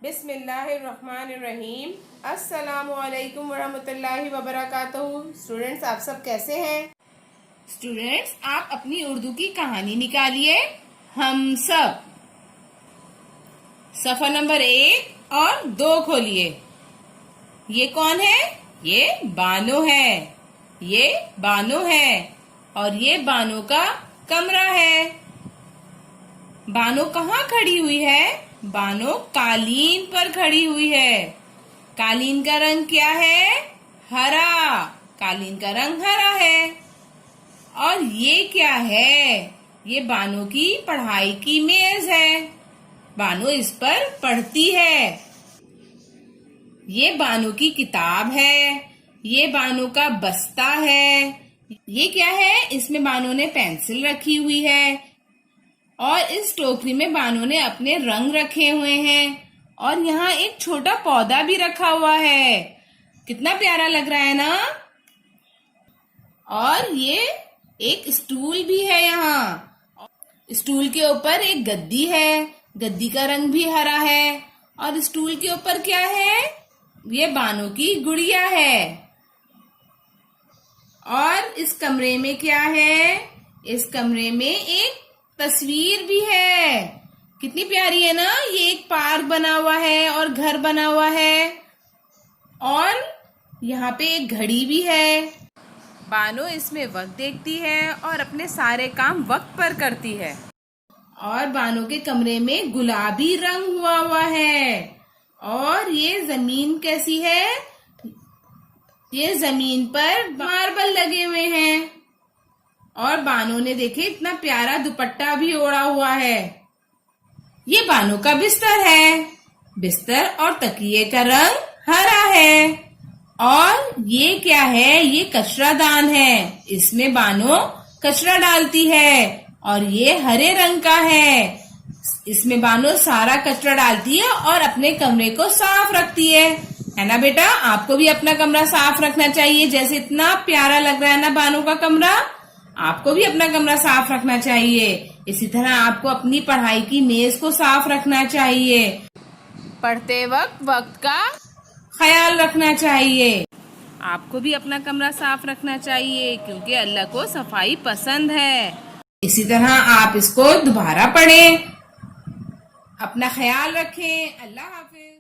बिस्मिल्लाहिर्रहमानिर्रहीम। अस्सलामुअलैकुम वरहमतुल्लाहि वबरकातुहू। स्टूडेंट्स, आप सब कैसे हैं? स्टूडेंट्स, आप अपनी उर्दू की कहानी निकालिए। हम सब सफा नंबर 1 और 2 खोलिए। ये कौन है? ये बानो है। ये बानो है और ये बानो का कमरा है। बानो कहाँ खड़ी हुई है? बानो कालीन पर खड़ी हुई है। कालीन का रंग क्या है? हरा। कालीन का रंग हरा है। और ये क्या है? ये बानो की पढ़ाई की मेज है। बानो इस पर पढ़ती है। ये बानो की किताब है। ये बानो का बस्ता है। ये क्या है? इसमें बानो ने पेंसिल रखी हुई है और इस टोकरी में बानो ने अपने रंग रखे हुए हैं और यहाँ एक छोटा पौधा भी रखा हुआ है। कितना प्यारा लग रहा है ना? और ये एक स्टूल भी है। यहाँ स्टूल के ऊपर एक गद्दी है। गद्दी का रंग भी हरा है। और स्टूल के ऊपर क्या है? ये बानो की गुड़िया है। और इस कमरे में क्या है? इस कमरे में एक तस्वीर भी है। कितनी प्यारी है ना? ये एक पार्क बना हुआ है और घर बना हुआ है और यहाँ पे एक घड़ी भी है। बानो इसमें वक्त देखती है और अपने सारे काम वक्त पर करती है। और बानो के कमरे में गुलाबी रंग हुआ है। और ये जमीन कैसी है? ये जमीन पर मार्बल लगे हुए हैं। और बानो ने देखे इतना प्यारा दुपट्टा भी ओढ़ा हुआ है। ये बानो का बिस्तर है। बिस्तर और तकिए का रंग हरा है। और ये क्या है? ये कचरादान है। इसमें बानो कचरा डालती है और ये हरे रंग का है। इसमें बानो सारा कचरा डालती है और अपने कमरे को साफ रखती है ना बेटा? आपको भी अपना कमरा साफ रखना चाहिए। जैसे इतना प्यारा लग रहा है ना बानो का कमरा, आपको भी अपना कमरा साफ रखना चाहिए। इसी तरह आपको अपनी पढ़ाई की मेज को साफ रखना चाहिए। पढ़ते वक्त वक्त का ख्याल रखना चाहिए। आपको भी अपना कमरा साफ रखना चाहिए क्योंकि अल्लाह को सफाई पसंद है। इसी तरह आप इसको दोबारा पढ़ें। अपना ख्याल रखें। अल्लाह हाफिज।